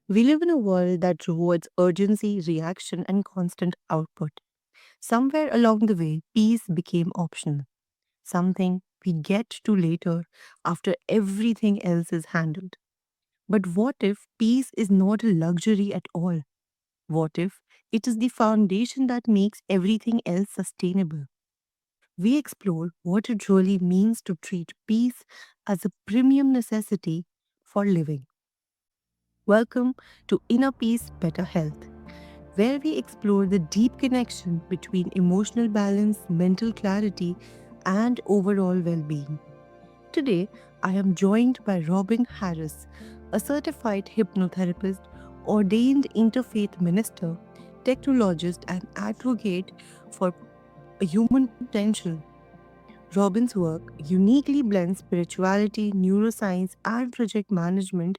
We live in a world that rewards urgency, reaction, and constant output. Somewhere along the way, peace became optional, something we get to later after everything else is handled. But what if peace is not a luxury at all? What if it is the foundation that makes everything else sustainable? We explore what it really means to treat peace as a premium necessity for living. Welcome to Inner Peace, Better Health, where we explore the deep connection between emotional balance, mental clarity, and overall well being. Today, I am joined by Robin Harris, a certified hypnotherapist, ordained interfaith minister, technologist, and advocate for human potential. Robin's work uniquely blends spirituality, neuroscience, and project management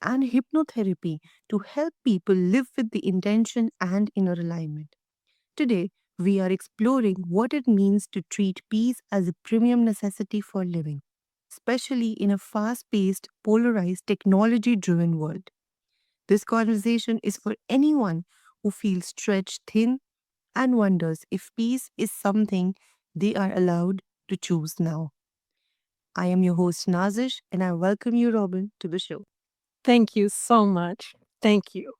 and hypnotherapy to help people live with the intention and inner alignment. Today, we are exploring what it means to treat peace as a premium necessity for living, especially in a fast paced, polarized, technology driven world. This conversation is for anyone who feels stretched thin and wonders if peace is something they are allowed to choose now. I am your host, Nazish, and I welcome you, Robin, to the show. Thank you so much. Thank you.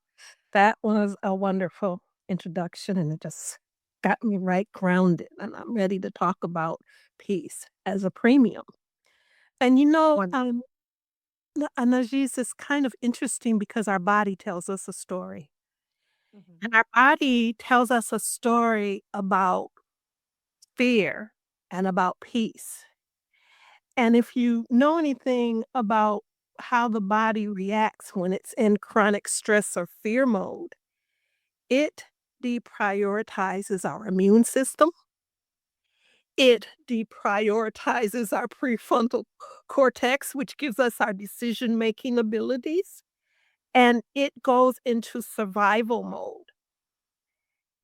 That was a wonderful introduction, and it just got me right grounded. And I'm ready to talk about peace as a premium. And Najis, is kind of interesting because our body tells us a story. Mhm. And our body tells us a story about fear and about peace. And if you know anything about how the body reacts when it's in chronic stress or fear mode, it deprioritizes our immune system. It deprioritizes our prefrontal cortex, which gives us our decision making abilities. And it goes into survival mode.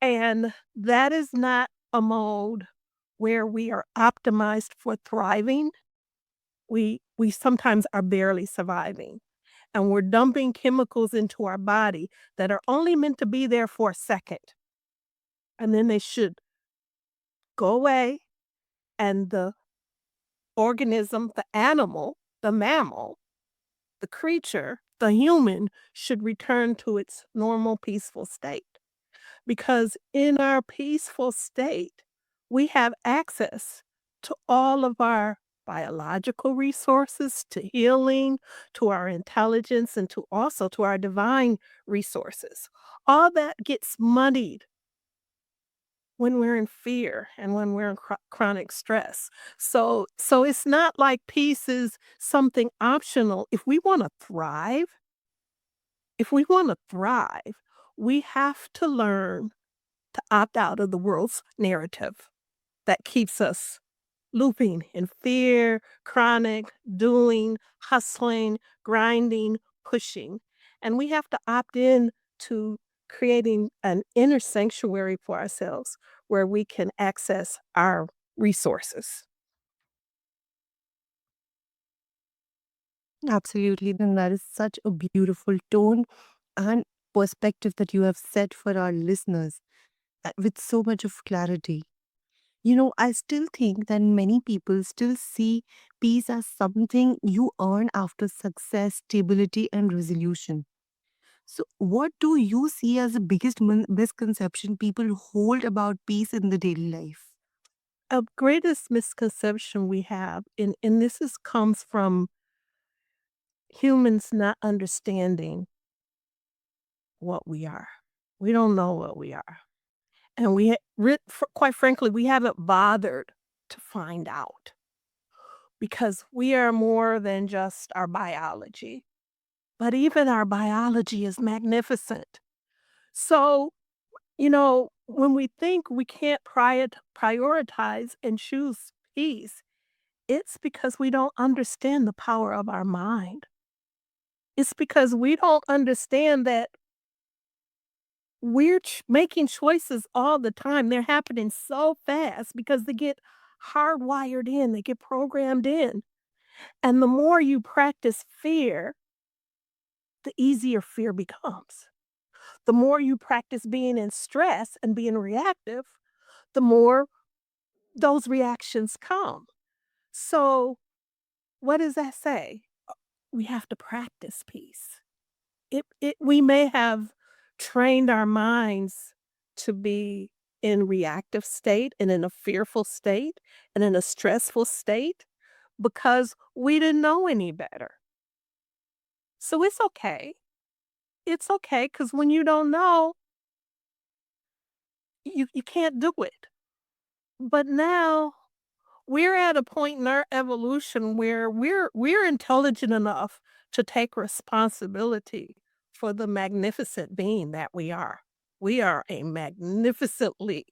And that is not a mode where we are optimized for thriving. We sometimes are barely surviving. And we're dumping chemicals into our body that are only meant to be there for a second. And then they should go away, and the organism, the animal, the mammal, the creature, the human should return to its normal peaceful state. Because in our peaceful state, we have access to all of our biological resources, to healing, to our intelligence, and to also to our divine resources. All that gets muddied when we're in fear and when we're in chronic stress. So it's not like peace is something optional. If we want to thrive, we have to learn to opt out of the world's narrative that keeps us looping in fear, chronic, doing, hustling, grinding, pushing. And we have to opt in to creating an inner sanctuary for ourselves where we can access our resources. Absolutely. Then that is such a beautiful tone and perspective that you have set for our listeners with so much of clarity. I still think that many people still see peace as something you earn after success, stability, and resolution. So, what do you see as the biggest misconception people hold about peace in the daily life? A greatest misconception we have, and this comes from humans not understanding what we are. We don't know what we are. And quite frankly, we haven't bothered to find out because we are more than just our biology. But even our biology is magnificent. So, when we think we can't prioritize and choose peace, it's because we don't understand the power of our mind. It's because we don't understand that we're making choices all the time. They're happening so fast because they get hardwired in, they get programmed in. And the more you practice fear, the easier fear becomes. The more you practice being in stress and being reactive, the more those reactions come. So, what does that say? We have to practice peace. We may have trained our minds to be in reactive state and in a fearful state and in a stressful state because we didn't know any better. So it's okay. It's okay because when you don't know, you can't do it. But now we're at a point in our evolution where we're intelligent enough to take responsibility for the magnificent being that we are. We are a magnificently,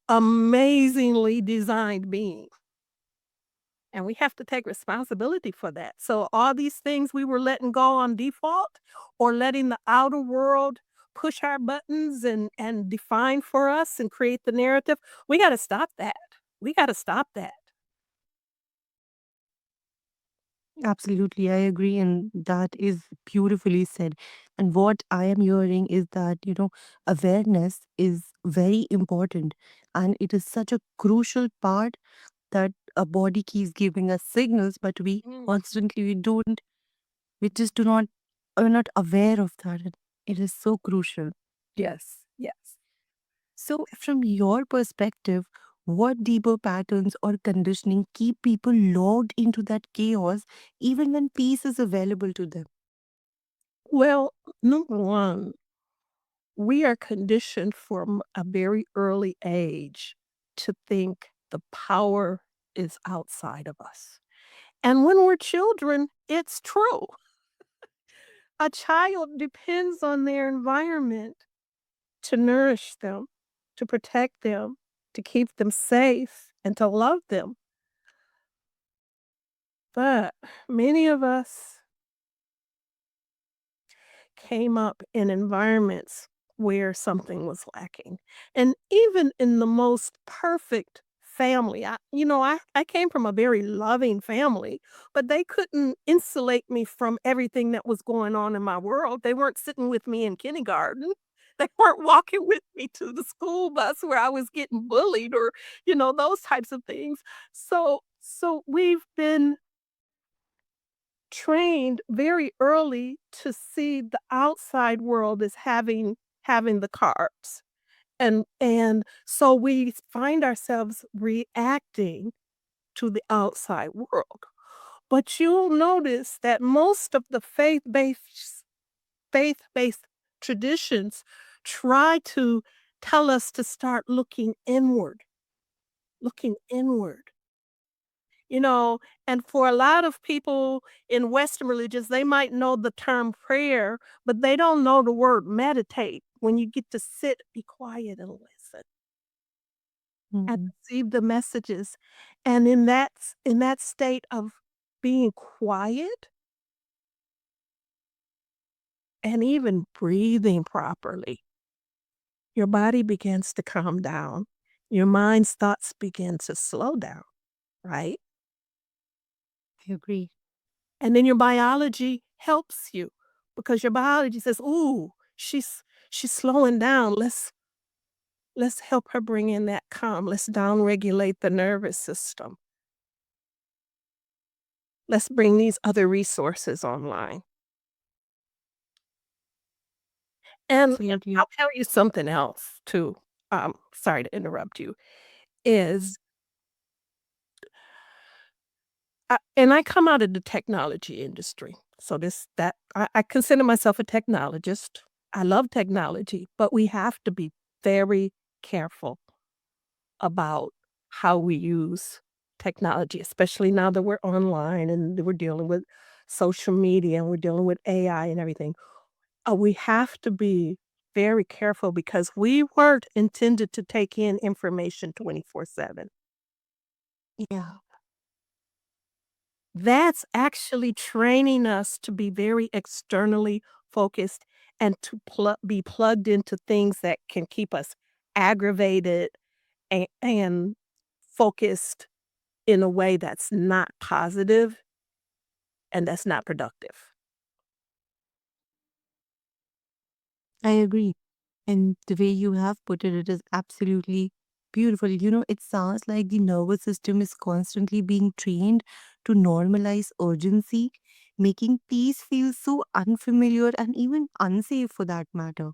amazingly designed being, and we have to take responsibility for that. So all these things we were letting go on default or letting the outer world push our buttons and define for us and create the narrative, we got to stop that. We got to stop that. Absolutely, I agree, and that is beautifully said. And what I am hearing is that, awareness is very important, and it is such a crucial part that a body keeps giving us signals, but we don't, we just do not, are not aware of that. And it is so crucial. Yes, yes. So, from your perspective, what deeper patterns or conditioning keep people locked into that chaos even when peace is available to them? Well, number one, we are conditioned from a very early age to think the power is outside of us. And when we're children, it's true. A child depends on their environment to nourish them, to protect them, to keep them safe, and to love them. But many of us came up in environments where something was lacking. And even in the most perfect family, I came from a very loving family, but they couldn't insulate me from everything that was going on in my world. They weren't sitting with me in kindergarten. They weren't walking with me to the school bus where I was getting bullied or, those types of things. So we've been trained very early to see the outside world as having the cards. And so we find ourselves reacting to the outside world. But you'll notice that most of the faith-based traditions try to tell us to start looking inward. You know, and for a lot of people in Western religions, they might know the term prayer, but they don't know the word meditate. When you get to sit, be quiet and listen and Mhm. receive the messages. And in that state of being quiet and even breathing properly, your body begins to calm down. Your mind's thoughts begin to slow down, right? I agree. And then your biology helps you because your biology says, "Ooh, she's slowing down. Let's help her bring in that calm. Let's downregulate the nervous system. Let's bring these other resources online." And Absolutely. I'll tell you something else too. Sorry to interrupt you. Is and I come out of the technology industry. So I consider myself a technologist. I love technology, but we have to be very careful about how we use technology, especially now that we're online and we're dealing with social media and we're dealing with AI and everything. We have to be very careful because we weren't intended to take in information 24/7. Yeah. That's actually training us to be very externally focused and to be plugged into things that can keep us aggravated and focused in a way that's not positive and that's not productive. I agree. And the way you have put it, it is absolutely beautiful. It sounds like the nervous system is constantly being trained to normalize urgency, making peace feel so unfamiliar and even unsafe for that matter.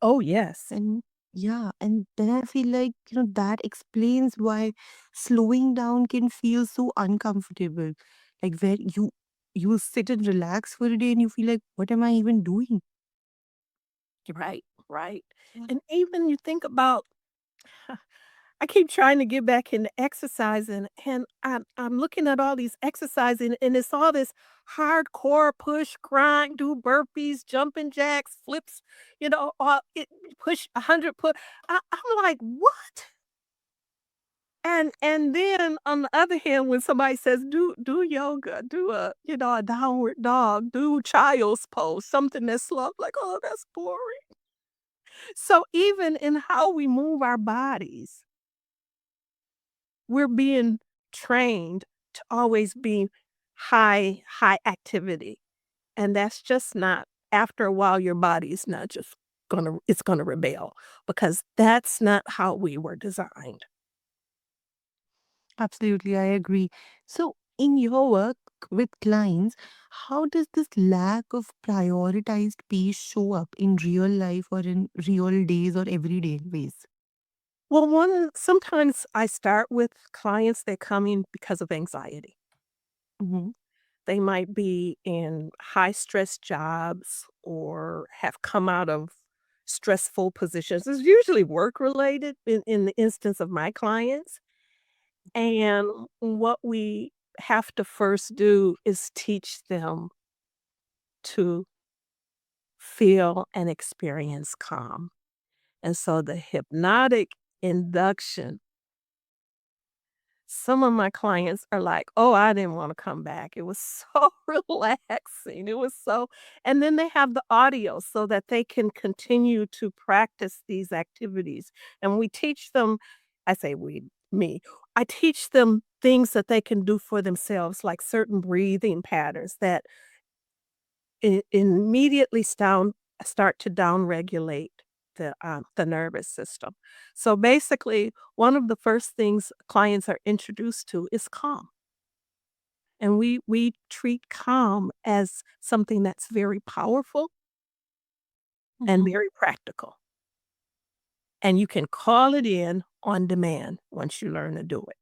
Oh, yes. And yeah, and then I feel like, that explains why slowing down can feel so uncomfortable. Like where you sit and relax for a day and you feel like, what am I even doing? Right, right. And even you think about I keep trying to get back into exercising, and I'm looking at all these exercising, and it's all this hardcore push, grind, do burpees, jumping jacks, flips, push 100 put. I'm like, what? And then on the other hand, when somebody says do yoga, do a downward dog, do child's pose, something that's slow, I'm like, oh, that's boring. So even in how we move our bodies, we're being trained to always be high activity, and that's just not after a while, your body is not just gonna rebel because that's not how we were designed. Absolutely, I agree. So, in your work with clients, how does this lack of prioritized peace show up in real life or in real days or everyday ways? Well, one sometimes I start with clients that come in because of anxiety. Hmm. They might be in high stress jobs or have come out of stressful positions. It's usually work related in the instance of my clients. And what we have to first do is teach them to feel and experience calm. And so the hypnotic induction, some of my clients are like, "Oh, I didn't wanna come back. It was so relaxing. It was so." And then they have the audio so that they can continue to practice these activities. And we teach them I say we, me. I teach them things that they can do for themselves, like certain breathing patterns that immediately start to downregulate the nervous system. So basically, one of the first things clients are introduced to is calm, and we treat calm as something that's very powerful and Hmm. very practical, and you can call it in on demand once you learn to do it.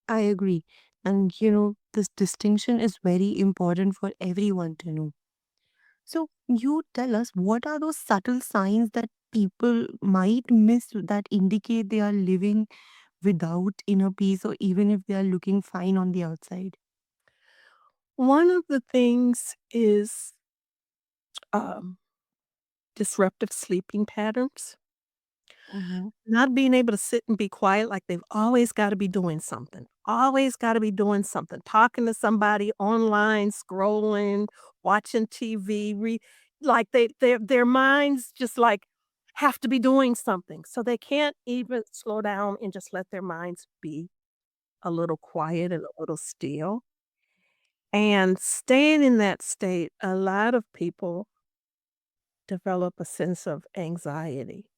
I agree. And this distinction is very important for everyone to know. So, you tell us, what are those subtle signs that people might miss that indicate they are living without inner peace, or even if they are looking fine on the outside? One of the things is um, disruptive sleeping patterns. Hmm. Not being able to sit and be quiet, like they've always gotta be doing something, always gotta be doing something, talking to somebody online, scrolling, watching TV, like their minds just, like, have to be doing something, so they can't even slow down and just let their minds be a little quiet and a little still, and staying in that state, a lot of people develop a sense of anxiety.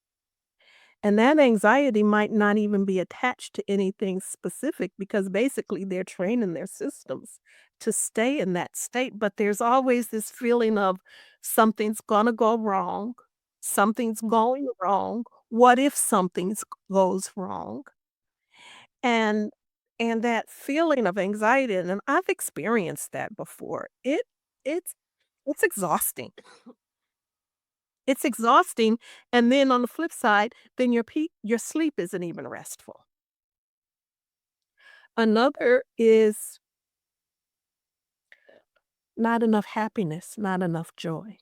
And that anxiety might not even be attached to anything specific because basically they're training their systems to stay in that state. But there's always this feeling of something's going to go wrong. Something's going wrong. What if goes wrong? And and that feeling of anxiety, and I've experienced that before. It's it's exhausting. It's exhausting, and then on the flip side, then your sleep isn't even restful. Another is not enough happiness, not enough joy,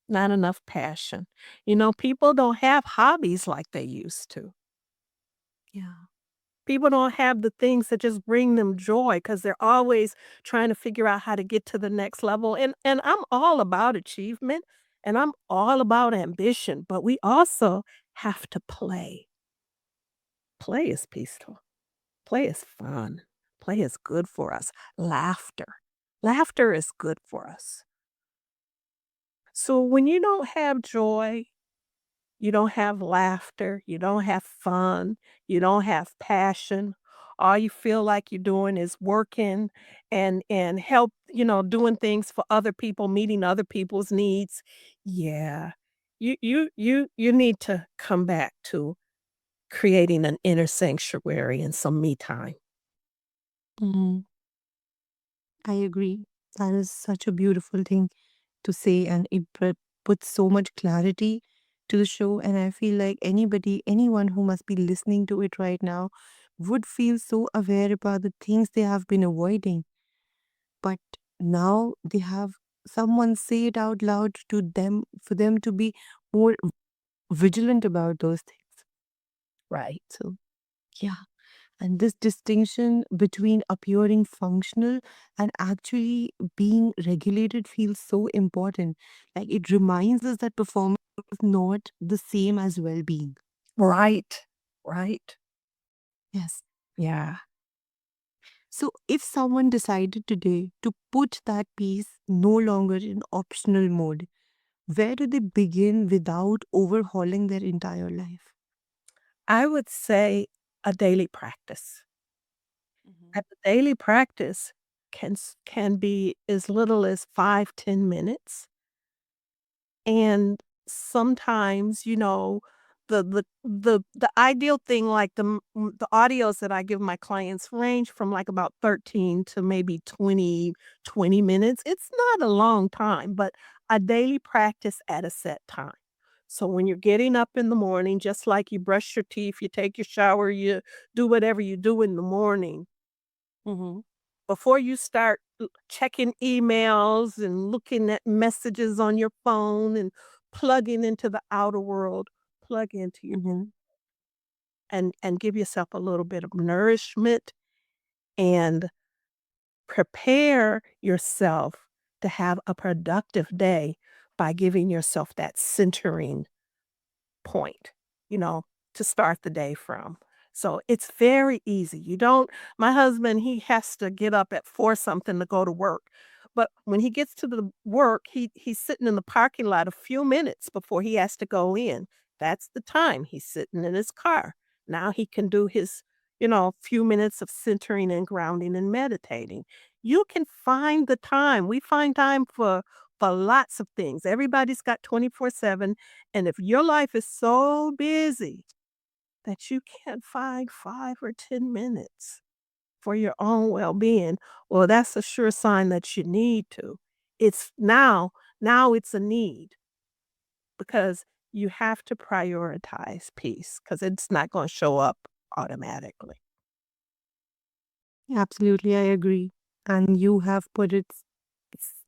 not enough passion. People don't have hobbies like they used to. Yeah. People don't have the things that just bring them joy because 'cause they're always trying to figure out how to get to the next level, and I'm all about achievement, and I'm all about ambition, but we also have to play. Play is peaceful. Play is fun. Play is good for us. Laughter. Laughter is good for us. So when you don't have joy, you don't have laughter, you don't have fun, you don't have passion. All you feel like you're doing is working and help, doing things for other people, meeting other people's needs. Yeah. You need to come back to creating an inner sanctuary and some me time. Mhm. I agree. That is such a beautiful thing to say, and it puts so much clarity to the show. And I feel like anyone who must be listening to it right now would feel so aware about the things they have been avoiding. But now they have someone say it out loud to them for them to be more vigilant about those things. Right. So, yeah. And this distinction between appearing functional and actually being regulated feels so important. Like it reminds us that performance is not the same as well being. Right. Right. Yes. Yeah. So if someone decided today to put that piece no longer in optional mode, where do they begin without overhauling their entire life? I would say a daily practice. Mhm. And the daily practice can be as little as 5-10 minutes. And sometimes, the ideal thing, like the audios that I give my clients range from like about 13 to maybe 20 minutes. It's not a long time, but a daily practice at a set time. So when you're getting up in the morning, just like you brush your teeth, you take your shower, you do whatever you do in the morning, Mhm. before you start checking emails and looking at messages on your phone and plugging into the outer world, plug into your Mhm. and give yourself a little bit of nourishment and prepare yourself to have a productive day by giving yourself that centering point, you know, to start the day from. So it's very easy. You don't My husband, he has to get up at 4 something to go to work. But when he gets to the work, he's sitting in the parking lot a few minutes before he has to go in. That's the time he's sitting in his car. Now he can do his, few minutes of centering and grounding and meditating. You can find the time. We find time for lots of things. Everybody's got 24/7, and if your life is so busy that you can't find 5 or 10 minutes for your own well-being, well, that's a sure sign that you need to. It's now it's a need because you have to prioritize peace because it's not gonna show up automatically. Absolutely, I agree. And you have put it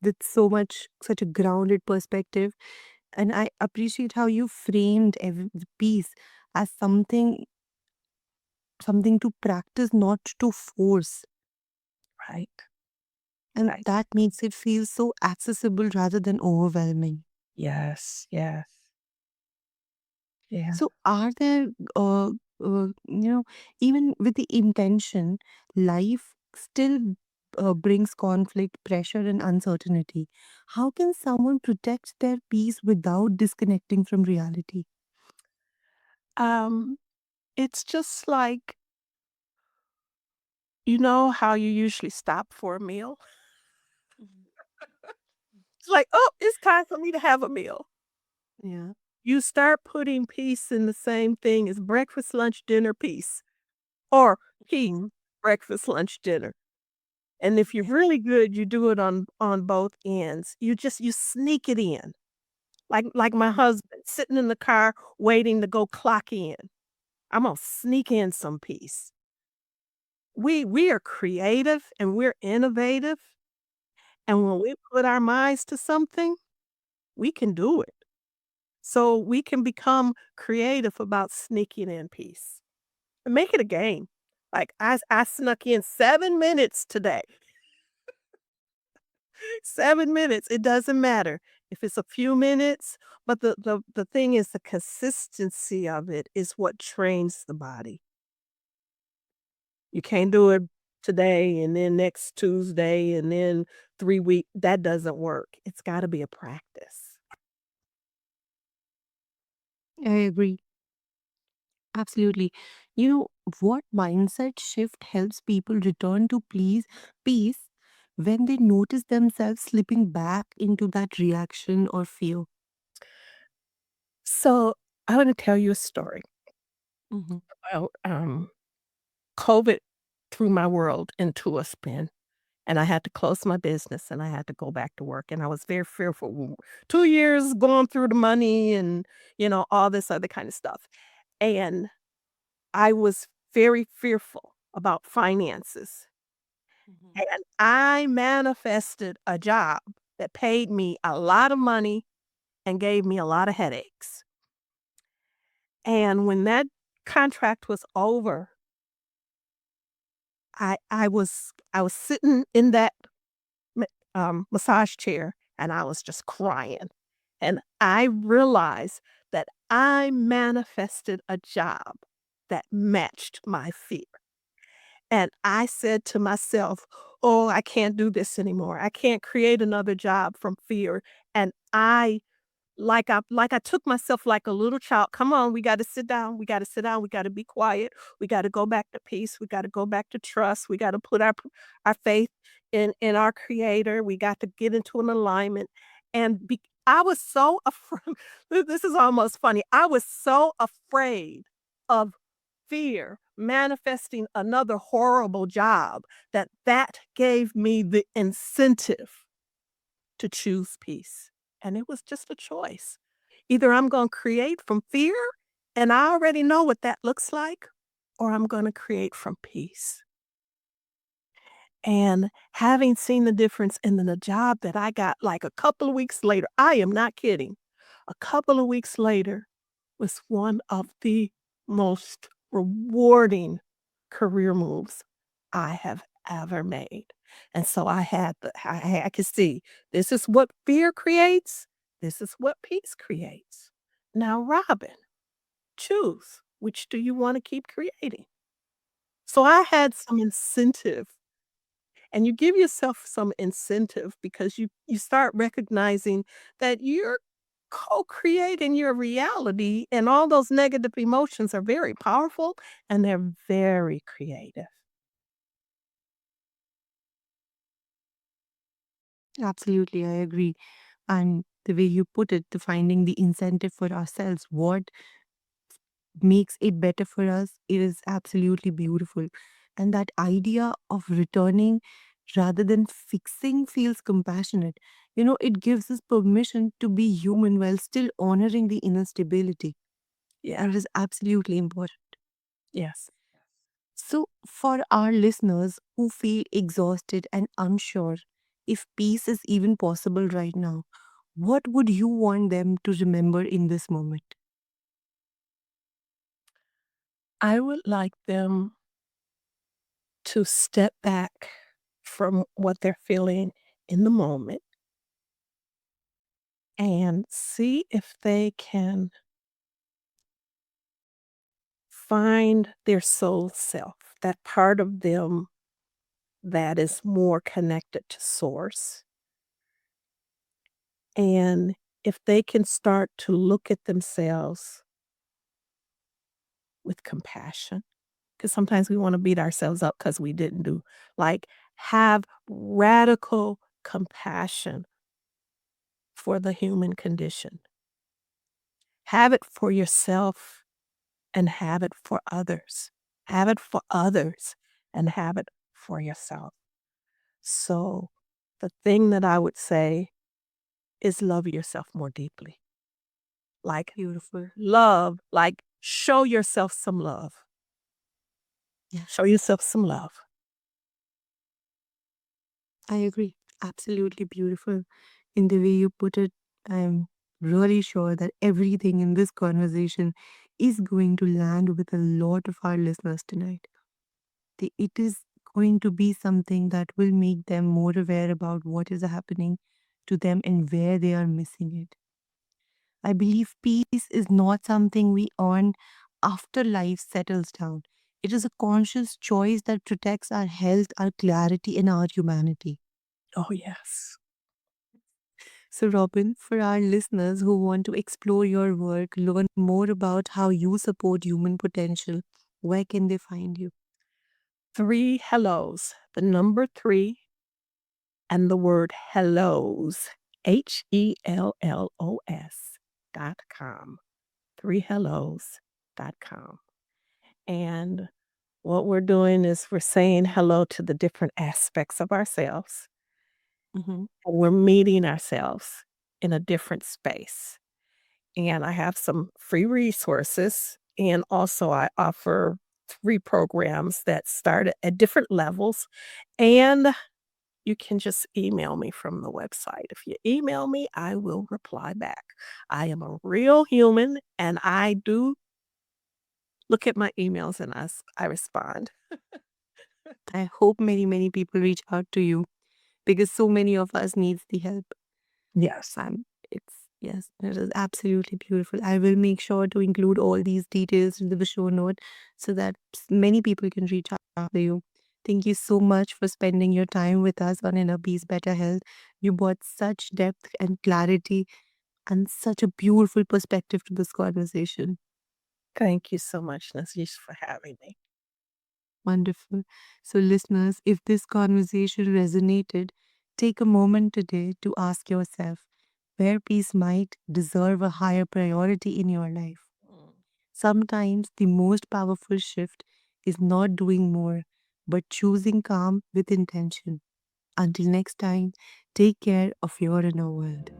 with so much, such a grounded perspective. And I appreciate how you framed the piece as something to practice, not to force. Right, And right. that makes it feel so accessible rather than overwhelming. Yes, yes, yeah. So, are there, even with the intention, life still brings conflict, pressure, and uncertainty. How can someone protect their peace without disconnecting from reality? Um, it's just like, you know how you usually stop for a meal? Mhm. It's like, "Oh, it's time for me to have a meal." Yeah. You start putting peace in the same thing as breakfast, lunch, dinner, peace, or peace, Mhm. breakfast, lunch, dinner. And if you're Yeah. really good, you do it on both ends. You sneak it in. Like my Mhm. husband sitting in the car waiting to go clock in. I'm gonna sneak in some peace. We are creative and we're innovative, and when we put our minds to something, we can do it. So we can become creative about sneaking in peace and make it a game. Like I snuck in 7 minutes today. 7 minutes. It doesn't matter if it's a few minutes, but the thing is the consistency of it is what trains the body. You can't do it today and then next Tuesday and then 3 week. That doesn't work. It's got to be a practice. I agree. Absolutely. You know, what mindset shift helps people return to peace when they notice themselves slipping back into that reaction or fear? So I want to tell you a story Hmm. about COVID threw my world into a spin. And I had to close my business and I had to go back to work. And I was very fearful. 2 years going through the money and, all this other kind of stuff. And I was very fearful about finances. Hmm. And I manifested a job that paid me a lot of money and gave me a lot of headaches. And when that contract was over, I was sitting in that massage chair, and I was just crying. And I realized that I manifested a job that matched my fear. And I said to myself, "Oh, I can't do this anymore. I can't create another job from fear." And I took myself like a little child. Come on, we gotta sit down. We gotta sit down. We gotta be quiet. We gotta go back to peace. We gotta go back to trust. We gotta put our faith in our creator. We got to get into an alignment. I was so afraid. This is almost funny. I was so afraid of fear manifesting another horrible job that gave me the incentive to choose peace. And it was just a choice. Either I'm going to create from fear, and I already know what that looks like, or I'm going to create from peace. And having seen the difference in the job that I got like a couple of weeks later, I am not kidding. A couple of weeks later was one of the most rewarding career moves I have ever made. And so I could see this is what fear creates. This is what peace creates. Now, Robin, choose which do you want to keep creating? So I had some incentive, and you give yourself some incentive because you start recognizing that you're co-creating your reality, and all those negative emotions are very powerful and they're very creative. Absolutely, I agree. And the way you put it, the finding the incentive for ourselves, what makes it better for us, it is absolutely beautiful. And that idea of returning rather than fixing feels compassionate. You know, it gives us permission to be human while still honoring the inner stability. Yeah. That is absolutely important. Yes. So, for our listeners who feel exhausted and unsure if peace is even possible right now, what would you want them to remember in this moment? I would like them to step back from what they're feeling in the moment and see if they can find their soul self, that part of them that is more connected to source. And if they can start to look at themselves with compassion, because sometimes we want to beat ourselves up because we didn't do, like, have radical compassion for the human condition. Have it for yourself and have it for others. Have it for others and have it for yourself. So, the thing that I would say is love yourself more deeply. Like, Beautiful. show yourself some love. Yeah, Show yourself some love. I agree. Absolutely beautiful. In the way you put it, I'm really sure that everything in this conversation is going to land with a lot of our listeners tonight. It is going to be something that will make them more aware about what is happening to them and where they are missing it. I believe peace is not something we earn after life settles down. It is a conscious choice that protects our health, our clarity, and our humanity. Oh, yes. So, Robin, for our listeners who want to explore your work, learn more about how you support human potential, where can they find you? Three hellos, the number three and the word hellos, HELLOS.com. Three hellos.com. And what we're doing is we're saying hello to the different aspects of ourselves. Hmm. And we're meeting ourselves in a different space. And I have some free resources. And also, I offer three programs that start at different levels. And you can just email me from the website. If you email me, I will reply back. I am a real human and I do look at my emails and I respond. I hope many, many people reach out to you because so many of us needs the help. Yes. It's yes, it is absolutely beautiful. I will make sure to include all these details into the show note so that many people can reach out to you. Thank you so much for spending your time with us on Inner Peace Better Health. You brought such depth and clarity and such a beautiful perspective to this conversation. Thank you so much, Nazish, for having me. Wonderful. So, listeners, if this conversation resonated, take a moment today to ask yourself where peace might deserve a higher priority in your life. Mm. Sometimes the most powerful shift is not doing more, but choosing calm with intention. Until next time, take care of your inner world.